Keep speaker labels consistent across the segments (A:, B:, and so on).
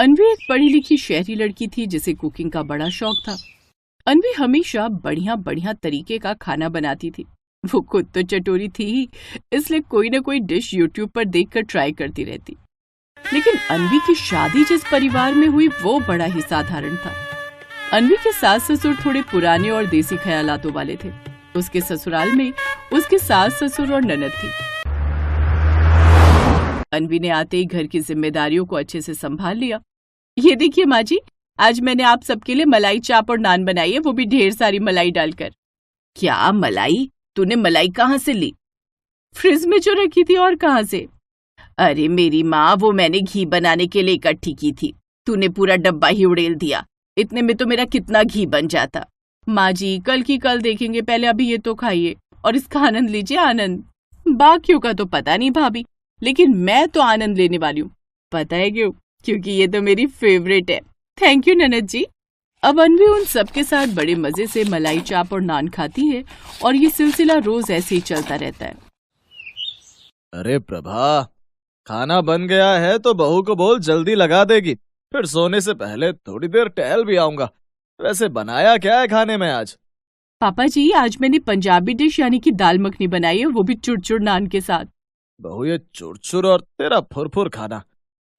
A: अन्वी एक पढ़ी लिखी शहरी लड़की थी जिसे कुकिंग का बड़ा शौक था। अन्वी हमेशा बढ़िया बढ़िया तरीके का खाना बनाती थी। वो खुद तो चटोरी थी ही, इसलिए कोई ना कोई डिश यूट्यूब पर देखकर ट्राई करती रहती। लेकिन अन्वी की शादी जिस परिवार में हुई वो बड़ा ही साधारण था। अन्वी के सास ससुर थोड़े पुराने और देसी ख्यालातों वाले थे। उसके ससुराल में उसके सास ससुर और ननद थी। अन्वी ने आते ही घर की जिम्मेदारियों को अच्छे से संभाल लिया। ये देखिए माँ जी, आज मैंने आप सबके लिए मलाई चाप और नान बनाई है, वो भी ढेर सारी मलाई डालकर। क्या मलाई? तूने मलाई कहाँ से ली? फ्रिज में जो रखी थी, और कहाँ से? अरे मेरी माँ, वो मैंने घी बनाने के लिए इकट्ठी की थी। तूने पूरा डब्बा ही उड़ेल दिया। इतने में तो मेरा कितना घी बन जाता। माँ जी, कल की कल देखेंगे, पहले अभी ये तो खाइए और इसका आनंद लीजिए। आनंद? बाकियों का तो पता नहीं भाभी, लेकिन मैं तो आनंद लेने वाली हूँ। पता है क्यों? क्योंकि ये तो मेरी फेवरेट है। थैंक यू ननद जी। अब अन्वी उन सबके साथ बड़े मजे से मलाई चाप और नान खाती है और ये सिलसिला रोज ऐसे ही चलता रहता है।
B: अरे प्रभा, खाना बन गया है तो बहू को बोल जल्दी लगा देगी, फिर सोने से पहले थोड़ी देर टहल भी आऊंगा। वैसे बनाया क्या है खाने में आज?
A: पापा जी, आज मैंने पंजाबी डिश यानी कि दाल मखनी बनाई है, वो भी चुरचुर नान के साथ।
B: बहू, ये चुरचुर और तेरा फुरफुर खाना,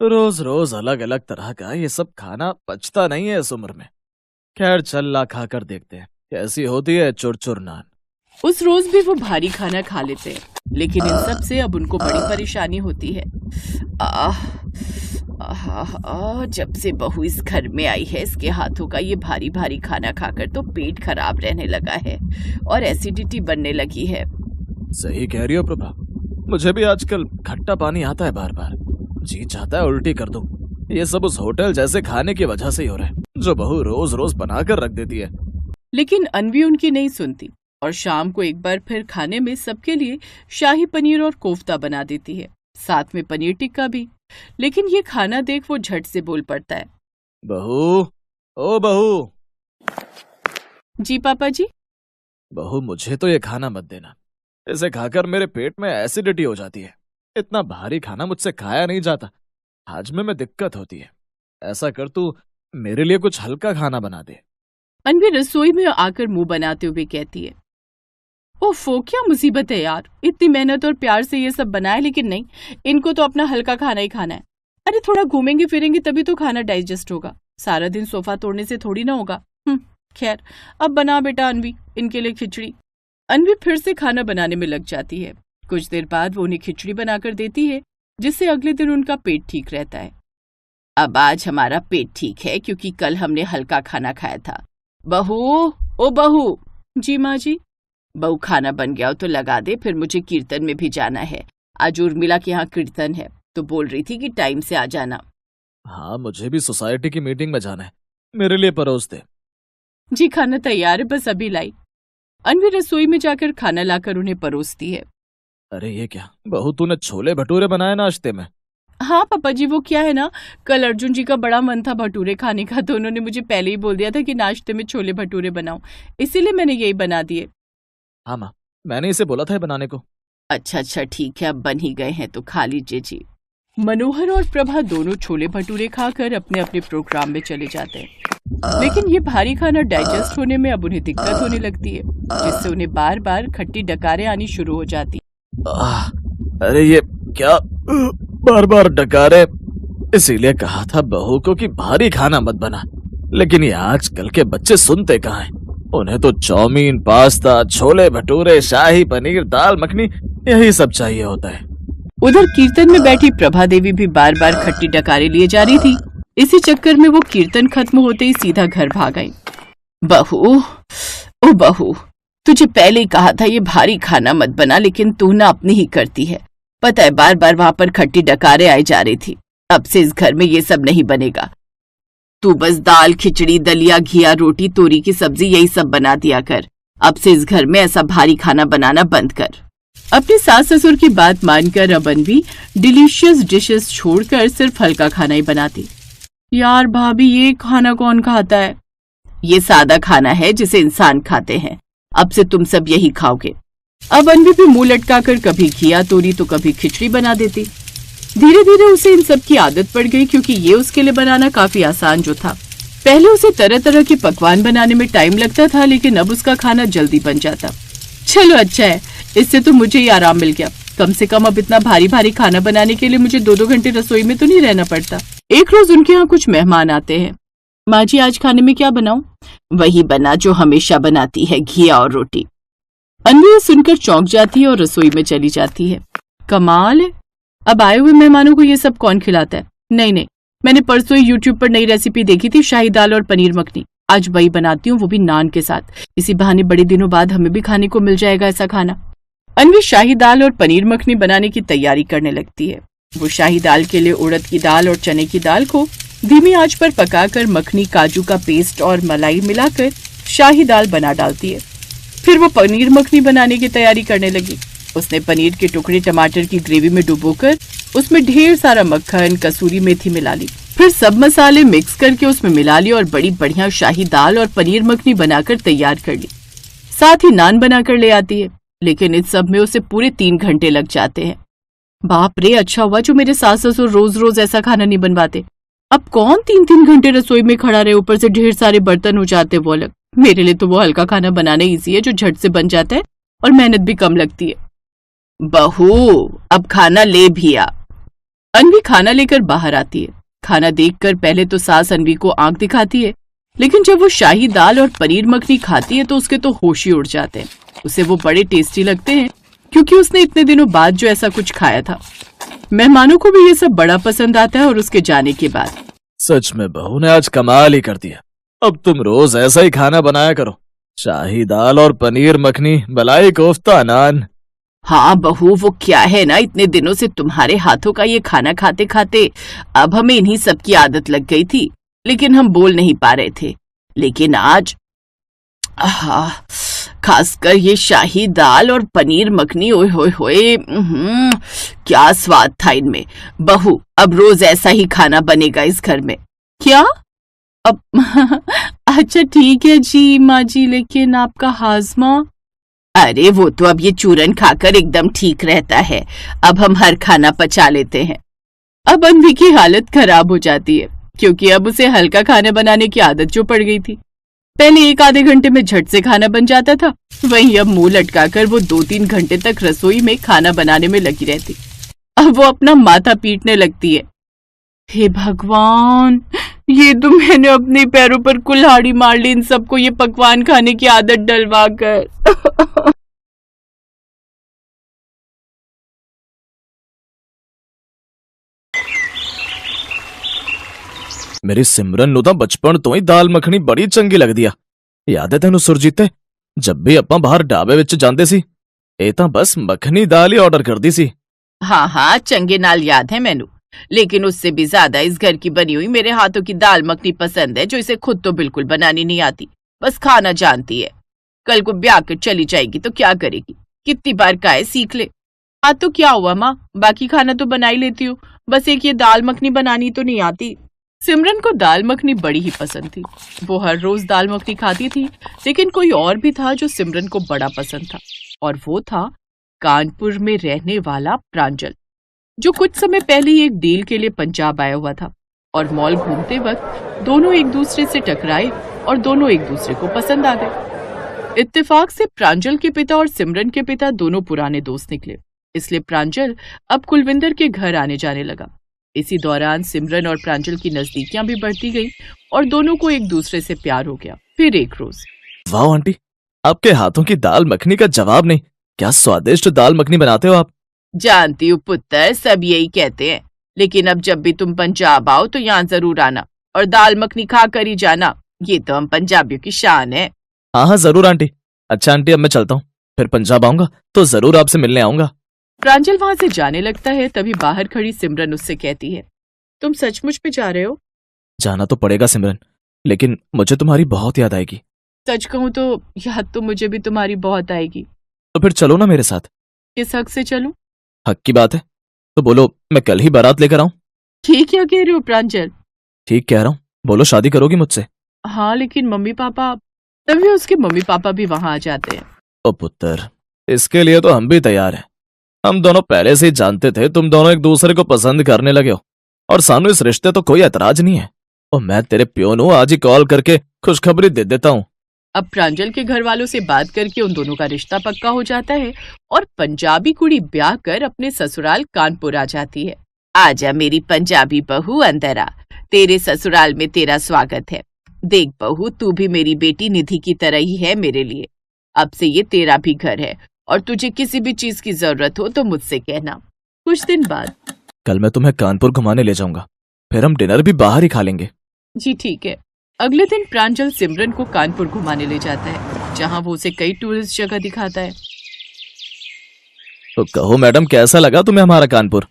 B: रोज रोज अलग अलग तरह का ये सब खाना पचता नहीं है इस उम्र में। खैर चल ला खा कर देखते हैं कैसी होती है चुरचुर नान।
A: उस रोज भी वो भारी खाना खा लेते हैं, लेकिन इन सब से अब उनको बड़ी परेशानी होती है। जब से बहू इस घर में आई है, इसके हाथों का ये भारी भारी खाना खाकर तो पेट खराब रहने लगा है और एसिडिटी बनने लगी है।
B: सही कह रही हो प्रभा, मुझे भी आजकल खट्टा पानी आता है बार बार। जी चाहता है उल्टी कर दूं। ये सब उस होटल जैसे खाने की वजह से ही हो रहा है, जो बहू रोज रोज बनाकर रख देती है।
A: लेकिन अन्वी उनकी नहीं सुनती और शाम को एक बार फिर खाने में सबके लिए शाही पनीर और कोफ्ता बना देती है, साथ में पनीर टिक्का भी। लेकिन ये खाना देख वो झट से बोल पड़ता है।
B: बहू, ओ बहू।
A: जी पापा जी।
B: बहू, मुझे तो ये खाना मत देना, इसे खाकर मेरे पेट में एसिडिटी हो जाती है। इतना भारी खाना मुझसे खाया नहीं जाता, हाजमे में दिक्कत होती है। ऐसा कर तू मेरे लिए कुछ हल्का खाना बना दे।
A: अन्वी रसोई में आकर मुंह बनाते हुए कहती है, ओफो, क्या मुसीबत है यार, इतनी मेहनत और प्यार से ये सब बनाया, लेकिन नहीं, इनको तो अपना हल्का खाना ही खाना है। अरे थोड़ा घूमेंगे फिरेंगे तभी तो खाना डाइजेस्ट होगा, सारा दिन सोफा तोड़ने से थोड़ी ना होगा। खैर, अब बना बेटा अन्वी इनके लिए खिचड़ी। अन्वी फिर से खाना बनाने में लग जाती है। कुछ देर बाद वो उन्हें खिचड़ी बनाकर देती है, जिससे अगले दिन उनका पेट ठीक रहता है। अब आज हमारा पेट ठीक है क्योंकि कल हमने हल्का खाना खाया था। बहू, ओ बहू। जी माँ जी। बहू, खाना बन गया हो तो लगा दे, फिर मुझे कीर्तन में भी जाना है। आज उर्मिला के यहाँ कीर्तन है, तो बोल रही थी कि टाइम से आ जाना।
B: हाँ, मुझे भी सोसाइटी की मीटिंग में जाना है, मेरे लिए परोस दे।
A: जी खाना तैयार है, बस अभी लाई। अन्वी रसोई में जाकर खाना लाकर उन्हें परोसती है।
B: अरे ये क्या बहू, तूने छोले भटूरे बनाए नाश्ते में?
A: हाँ पापा जी, वो क्या है ना, कल अर्जुन जी का बड़ा मन था भटूरे खाने का, तो उन्होंने मुझे पहले ही बोल दिया था कि नाश्ते में छोले भटूरे बनाओ, इसीलिए मैंने यही बना दिए।
B: हाँ माँ, मैंने इसे बोला था बनाने को।
A: अच्छा ठीक है, अब बन ही गए हैं तो खा लीजिए जी। मनोहर और प्रभा दोनों छोले भटूरे खाकर अपने अपने प्रोग्राम में चले जाते हैं। लेकिन ये भारी खाना डाइजेस्ट होने में अब उन्हें दिक्कत होने लगती है, जिससे उन्हें बार बार खट्टी डकारें आनी शुरू हो जाती।
B: अरे ये क्या, बार बार डकारे। इसीलिए कहा था बहू को कि भारी खाना मत बना, लेकिन ये आजकल के बच्चे सुनते कहाँ हैं। उन्हें तो चाउमीन, पास्ता, छोले भटूरे, शाही पनीर, दाल मखनी, यही सब चाहिए होता है।
A: उधर कीर्तन में बैठी प्रभा देवी भी बार बार खट्टी डकारे लिए जा रही थी। इसी चक्कर में वो कीर्तन खत्म होते ही सीधा घर भाग आई। बहू, ओ बहू, तुझे पहले ही कहा था ये भारी खाना मत बना, लेकिन तू ना अपनी ही करती है। पता है बार बार वहां पर खट्टी डकारे आई जा रही थी। अब से इस घर में ये सब नहीं बनेगा। तू बस दाल, खिचड़ी, दलिया, घिया, रोटी, तोरी की सब्जी, यही सब बना दिया कर। अब से इस घर में ऐसा भारी खाना बनाना बंद कर। अपने सास ससुर की बात मानकर अब अन्वी डिलीशियस डिशेस छोड़कर सिर्फ हल्का खाना ही बनाती। यार भाभी, ये खाना कौन खाता है? ये सादा खाना है जिसे इंसान खाते हैं। अब से तुम सब यही खाओगे। अब अन्वी भी मुंह लटकाकर कभी घिया तोरी तो कभी खिचड़ी बना देती। धीरे धीरे उसे इन सब की आदत पड़ गई, क्योंकि ये उसके लिए बनाना काफी आसान जो था। पहले उसे तरह तरह के पकवान बनाने में टाइम लगता था, लेकिन अब उसका खाना जल्दी बन जाता। चलो अच्छा है, इससे तो मुझे ही आराम मिल गया। कम से कम अब इतना भारी भारी खाना बनाने के लिए मुझे 2-2 घंटे रसोई में तो नहीं रहना पड़ता। एक रोज उनके यहाँ कुछ मेहमान आते हैं। माँ जी, आज खाने में क्या बनाऊं? वही बना जो हमेशा बनाती है, घिया और रोटी। अन्वी सुनकर चौंक जाती है और रसोई में चली जाती है। कमाल है, अब आए हुए मेहमानों को ये सब कौन खिलाता है? नहीं, मैंने परसों ही यूट्यूब पर नई रेसिपी देखी थी, शाही दाल और पनीर मखनी। आज वही बनाती हूँ, वो भी नान के साथ। इसी बहाने बड़े दिनों बाद हमें भी खाने को मिल जाएगा ऐसा खाना। अन्वी शाही दाल और पनीर मखनी बनाने की तैयारी करने लगती है। वो शाही दाल के लिए उड़द की दाल और चने की दाल को धीमी आंच पर पकाकर मखनी, काजू का पेस्ट और मलाई मिलाकर शाही दाल बना डालती है। फिर वो पनीर मखनी बनाने की तैयारी करने लगी। उसने पनीर के टुकड़े टमाटर की ग्रेवी में डुबोकर उसमें ढेर सारा मक्खन, कसूरी मेथी मिला ली। फिर सब मसाले मिक्स करके उसमें मिला लिए और बड़ी बढ़िया शाही दाल और पनीर मखनी बनाकर तैयार कर ली। साथ ही नान बनाकर ले आती है, लेकिन इस सब में उसे पूरे 3 घंटे लग जाते हैं। बाप रे, अच्छा हुआ जो मेरे सास ससुर रोज रोज ऐसा खाना नहीं बनवाते। अब कौन 3-3 घंटे रसोई में खड़ा रहे, ऊपर से ढेर सारे बर्तन हो जाते वो अलग। मेरे लिए तो वो हल्का खाना बनाना इजी है, जो झट से बन जाता है और मेहनत भी कम लगती है। बहू, अब खाना ले भी आ। अन्वी खाना लेकर बाहर आती है। खाना देखकर पहले तो सास अन्वी को आंख दिखाती है, लेकिन जब वो शाही दाल और पनीर मखनी खाती है तो उसके तो होश ही उड़ जाते हैं। उसे वो बड़े टेस्टी लगते हैं, क्योंकि उसने इतने दिनों बाद जो ऐसा कुछ खाया था। मेहमानों को भी ये सब बड़ा पसंद आता है। और उसके जाने के बाद
B: सच में बहू ने आज कमाल ही कर दिया। अब तुम रोज ऐसा ही खाना बनाया करो, शाही दाल और पनीर मखनी, मलाई कोफ्ता, नान।
A: हाँ बहू, वो क्या है ना, इतने दिनों से तुम्हारे हाथों का ये खाना खाते खाते अब हमें इन्हीं सब की आदत लग गई थी, लेकिन हम बोल नहीं पा रहे थे। लेकिन आज खासकर ये शाही दाल और पनीर मखनी, ओए होए होए, क्या स्वाद था इनमें। बहू, अब रोज ऐसा ही खाना बनेगा इस घर में। क्या? अब अच्छा ठीक है जी माँ जी, लेकिन आपका हाजमा? अरे वो तो अब ये चूरन खाकर एकदम ठीक रहता है। अब हम हर खाना पचा लेते हैं। अब अन्वी की हालत खराब हो जाती है, क्योंकि अब उसे हल्का खाना बनाने की आदत जो पड़ गई थी। पहले 1-आधे घंटे में झट से खाना बन जाता था, वहीं अब मुंह लटकाकर वो 2-3 घंटे तक रसोई में खाना बनाने में लगी रहती। अब वो अपना माथा पीटने लगती है। हे भगवान, ये तो मैंने अपने पैरों पर कुल्हाड़ी मार ली इन सबको ये पकवान खाने की आदत डलवा कर।
B: मेरी सिमरन नु तां बचपन तो ही दाल मखनी बड़ी चंगी लगदी आ। याद है तेनू सुरजीते, जब भी ਆਪਾਂ बाहर ढाबे विच जांदे सी, ਇਹ ਤਾਂ बस मखनी दाल ही ऑर्डर करदी सी।
A: हाँ, चंगे नाल याद है मैनू, लेकिन उससे भी ज्यादा इस घर की बनी हुई मेरे हाथों की दाल मखनी पसंद है, जो इसे खुद तो बिल्कुल बनानी नहीं आती, बस खाना जानती है। कल को ब्याह कर चली जाएगी तो क्या करेगी? कितनी बार कहा है सीख ले। हाँ तो क्या हुआ माँ, बाकी खाना तो बना ही लेती हूँ, बस एक ये दाल मखनी बनानी तो नहीं आती। सिमरन को दाल मखनी बड़ी ही पसंद थी। वो हर रोज दाल मखनी खाती थी, लेकिन कोई और भी था जो सिमरन को बड़ा पसंद था, और वो था कानपुर में रहने वाला प्रांजल, जो कुछ समय पहले ही एक डील के लिए पंजाब आया हुआ था। और मॉल घूमते वक्त दोनों एक दूसरे से टकराए और दोनों एक दूसरे को पसंद आ गए। इत्तेफाक से प्रांजल के पिता और सिमरन के पिता दोनों पुराने दोस्त निकले, इसलिए प्रांजल अब कुलविंदर के घर आने जाने लगा। इसी दौरान सिमरन और प्रांजल की नजदीकियां भी बढ़ती गई और दोनों को एक दूसरे से प्यार हो गया। फिर एक रोज,
B: वाह आंटी, आपके हाथों की दाल मखनी का जवाब नहीं। क्या स्वादिष्ट दाल मखनी बनाते हो आप।
A: जानती हूँ पुत्र, सब यही कहते हैं, लेकिन अब जब भी तुम पंजाब आओ तो यहाँ जरूर आना और दाल मखनी खा कर ही जाना। ये तो हम पंजाबियों की शान है।
B: हाँ जरूर आंटी। अच्छा आंटी, अब मैं चलता हूँ, फिर पंजाब आऊंगा तो जरूर आपसे मिलने आऊंगा।
A: प्रांजल वहां से जाने लगता है, तभी बाहर खड़ी सिमरन उससे कहती है, तुम सचमुच में जा रहे हो?
B: जाना तो पड़ेगा सिमरन, लेकिन मुझे तुम्हारी बहुत याद आएगी।
A: सच कहूँ तो याद तो मुझे भी तुम्हारी बहुत आएगी।
B: तो फिर चलो ना मेरे साथ।
A: किस हक से चलूं?
B: हक की बात है तो बोलो, मैं कल ही बारात लेकर आऊं।
A: ठीक क्या कह रहे हो प्रांजल?
B: ठीक कह रहा हूँ, बोलो शादी करोगी मुझसे?
A: हाँ, लेकिन मम्मी पापा। तभी उसके मम्मी पापा भी वहां आ जाते हैं।
B: ओ पुत्र, इसके लिए तो हम भी तैयार हैं। हम दोनों पहले से ही जानते थे तुम दोनों एक दूसरे को पसंद करने लगे हो, और सानू इस रिश्ते तो कोई ऐतराज नहीं है। और मैं तेरे प्योन हूँ, आज ही कॉल करके खुशखबरी दे देता हूँ।
A: अब प्रांजल के घर वालों से बात करके उन दोनों का रिश्ता पक्का हो जाता है और पंजाबी कुड़ी ब्याह कर अपने ससुराल कानपुर आ जाती है। आजा मेरी पंजाबी बहू, अंदर आ, तेरे ससुराल में तेरा स्वागत है। देख बहू, तू भी मेरी बेटी निधि की तरह ही है मेरे लिए। अब से ये तेरा भी घर है और तुझे किसी भी चीज की जरूरत हो तो मुझसे कहना। कुछ दिन बाद,
B: कल मैं तुम्हें कानपुर घुमाने ले जाऊंगा, फिर हम डिनर भी बाहर ही खा लेंगे।
A: जी ठीक है। अगले दिन प्रांजल सिमरन को कानपुर घुमाने ले जाता है, जहाँ वो उसे कई टूरिस्ट जगह दिखाता है।
B: तो कहो मैडम, कैसा लगा तुम्हें हमारा कानपुर?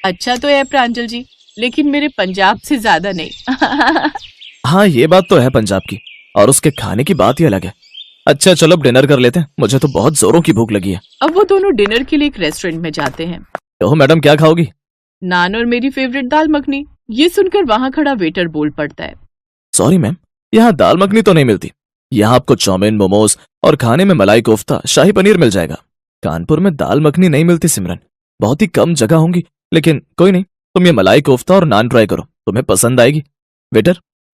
A: अच्छा तो है प्रांजल जी, लेकिन मेरे पंजाब से ज्यादा नहीं।
B: हाँ, ये बात तो है पंजाब की, और उसके खाने की बात ही अलग है। अच्छा चलो अब डिनर कर लेते हैं, मुझे तो बहुत जोरों की भूख लगी है।
A: अब वो दोनों डिनर के लिए एक रेस्टोरेंट में जाते हैं।
B: कहो मैडम, क्या खाओगी?
A: नान और मेरी फेवरेट दाल मखनी। ये सुनकर वहाँ खड़ा वेटर बोल पड़ता है,
B: सॉरी मैम, यहाँ दाल मखनी तो नहीं मिलती। यहाँ आपको चाउमीन, मोमोज और खाने में मलाई कोफ्ता, शाही पनीर मिल जाएगा। कानपुर में दाल मखनी नहीं मिलती सिमरन, बहुत ही कम जगह होंगी, लेकिन कोई नहीं, तुम ये मलाई कोफ्ता और नान ट्राई करो, तुम्हें पसंद आएगी। वेटर,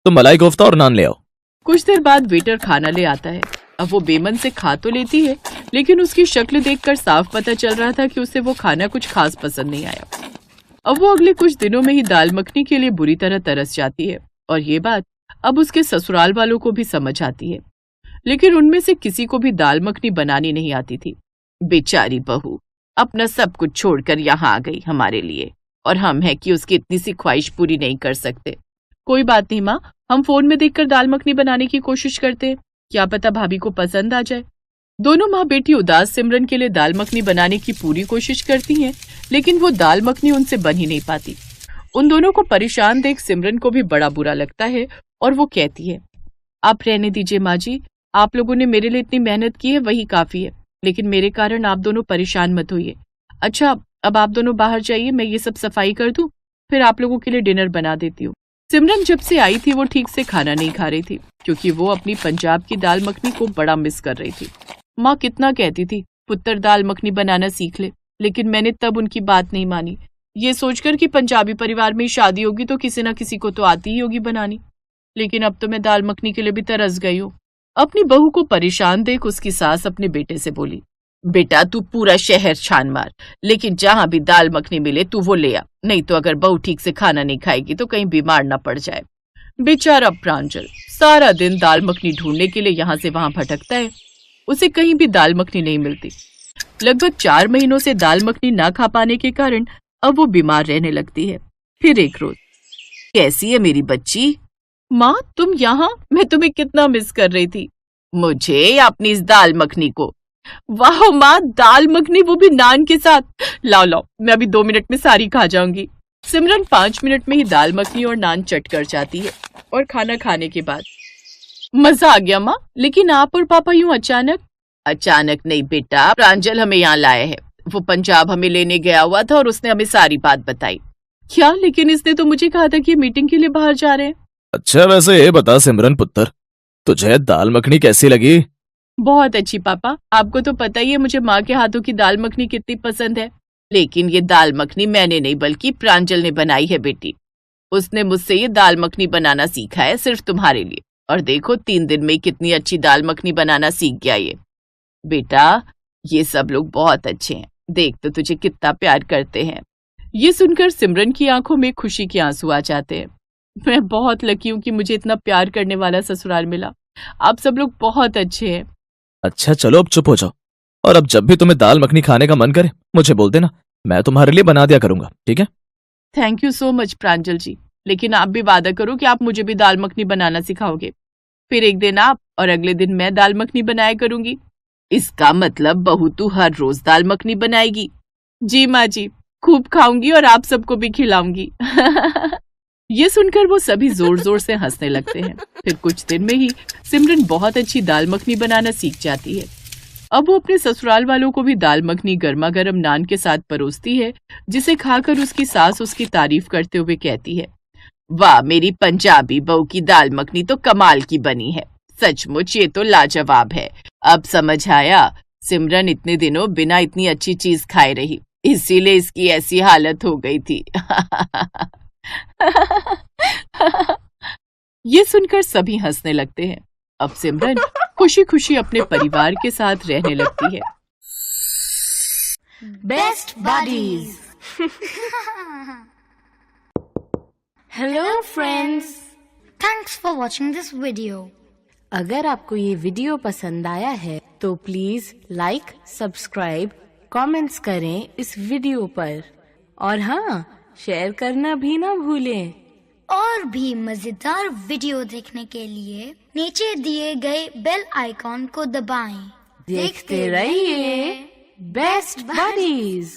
B: तुम मलाई कोफ्ता और नान ले आओ।
A: कुछ देर बाद वेटर खाना ले आता है। अब वो बेमन से खा तो लेती है, लेकिन उसकी शक्ल देखकर साफ पता चल रहा था कि उसे वो खाना कुछ खास पसंद नहीं आया। अब वो अगले कुछ दिनों में ही दाल मखनी के लिए बुरी तरह तरस जाती है, और ये बात अब उसके ससुराल वालों को भी समझ आती है, लेकिन उनमें से किसी को भी दाल मखनी बनानी नहीं आती थी। बेचारी बहू अपना सब कुछ छोड़कर यहाँ आ गई हमारे लिए, और हम हैं कि उसकी इतनी सी ख्वाहिश पूरी नहीं कर सकते। कोई बात नहीं माँ, हम फोन में देखकर दाल मखनी बनाने की कोशिश करते हैं, क्या पता भाभी को पसंद आ जाए। दोनों माँ बेटी उदास सिमरन के लिए दाल मखनी बनाने की पूरी कोशिश करती हैं, लेकिन वो दाल मखनी उनसे बन ही नहीं पाती। उन दोनों को परेशान देख सिमरन को भी बड़ा बुरा लगता है, और वो कहती है, आप रहने दीजिए माँ जी, आप लोगों ने मेरे लिए इतनी मेहनत की है वही काफी है, लेकिन मेरे कारण आप दोनों परेशान मत होइए। अच्छा, अब आप दोनों बाहर जाइए, मैं ये सब सफाई कर दूं, फिर आप लोगों के लिए डिनर बना देती हूँ। सिमरन जब से आई थी वो ठीक से खाना नहीं खा रही थी, क्योंकि वो अपनी पंजाब की दाल मखनी को बड़ा मिस कर रही थी। माँ कितना कहती थी पुत्र दाल मखनी बनाना सीख ले, लेकिन मैंने तब उनकी बात नहीं मानी, ये सोचकर कि पंजाबी परिवार में शादी होगी तो किसी न किसी को तो आती ही होगी बनानी। लेकिन अब तो मैं दाल मखनी के लिए भी तरस गई हूँ। अपनी बहू को परेशान देख उसकी सास अपने बेटे से बोली, बेटा तू पूरा शहर छान मार, लेकिन जहाँ भी दाल मखनी मिले तू वो ले आ, नहीं तो अगर बहू ठीक से खाना नहीं खाएगी तो कहीं बीमार न पड़ जाए। बेचारा प्रांजल सारा दिन दाल मखनी ढूंढने के लिए यहाँ से वहां भटकता है, उसे कहीं भी दाल मखनी नहीं मिलती। लगभग 4 महीनों से दाल मखनी ना खा पाने के कारण अब वो बीमार रहने लगती है। फिर एक रोज, कैसी है मेरी बच्ची? माँ तुम यहाँ, मैं तुम्हें कितना मिस कर रही थी। मुझे या अपनी इस दाल मखनी को? वाह माँ, दाल मखनी, वो भी नान के साथ। लाओ लाओ, मैं अभी 2 मिनट में सारी खा जाऊंगी। सिमरन 5 मिनट में ही दाल मखनी और नान चट कर जाती है, और खाना खाने के बाद, मजा आ गया माँ, लेकिन आप और पापा यूं अचानक? अचानक नहीं बेटा, प्रांजल हमें यहाँ लाए है, वो पंजाब हमें लेने गया हुआ था और उसने हमें सारी बात बताई। क्या? लेकिन इसने तो मुझे कहा था कि मीटिंग के लिए बाहर जा रहे हैं।
B: अच्छा वैसे ये बता सिमरन पुत्र, तुझे दाल मखनी कैसी लगी?
A: बहुत अच्छी पापा, आपको तो पता ही है मुझे माँ के हाथों की दाल मखनी कितनी पसंद है। लेकिन ये दाल मखनी मैंने नहीं बल्कि प्रांजल ने बनाई है बेटी, उसने मुझसे ये दाल मखनी बनाना सीखा है सिर्फ तुम्हारे लिए, और देखो 3 दिन में कितनी अच्छी दाल मखनी बनाना सीख गया ये। बेटा ये सब लोग बहुत अच्छे हैं, देख तो तुझे कितना प्यार करते हैं। ये सुनकर सिमरन की आंखों में खुशी के आंसू आ जाते हैं। मैं बहुत लकी हूँ कि मुझे इतना प्यार करने वाला ससुराल मिला, आप सब लोग बहुत अच्छे हैं।
B: अच्छा चलो अब चुप हो जाओ, और अब जब भी तुम्हें दाल मखनी खाने का मन करे मुझे बोल देना, मैं तुम्हारे लिए बना दिया करूंगा, ठीक है?
A: थैंक यू सो मच प्रांजल जी, लेकिन आप भी वादा करो कि आप मुझे भी दाल मखनी बनाना सिखाओगे। फिर एक दिन आप और अगले दिन मैं दाल मखनी बनाया करूंगी। इसका मतलब बहू तू हर रोज दाल मखनी बनाएगी? जी माँ जी, खूब खाऊंगी और आप सबको भी खिलाऊंगी। ये सुनकर वो सभी जोर जोर से हंसने लगते हैं। फिर कुछ दिन में ही सिमरन बहुत अच्छी दाल मखनी बनाना सीख जाती है। अब वो अपने ससुराल वालों को भी दाल मखनी गर्मा गर्म नान के साथ परोसती है, जिसे खाकर उसकी सास उसकी तारीफ करते हुए कहती है, वाह मेरी पंजाबी बहू की दाल मखनी तो कमाल की बनी है, सचमुच ये तो लाजवाब है। अब समझ आया, सिमरन इतने दिनों बिना इतनी अच्छी चीज खाए रही, इसीलिए इसकी ऐसी हालत हो गई थी। ये सुनकर सभी हंसने लगते हैं। अब सिमरन खुशी खुशी अपने परिवार के साथ रहने लगती है।
C: Best buddies. Hello friends,
D: Thanks for watching this video.
C: अगर आपको ये वीडियो पसंद आया है तो प्लीज लाइक, सब्सक्राइब, कमेंट्स करें इस वीडियो पर और हाँ, शेयर करना भी ना भूलें।
D: और भी मजेदार वीडियो देखने के लिए नीचे दिए गए बेल आइकॉन को दबाएं।
C: देखते रहिए बेस्ट बडीज।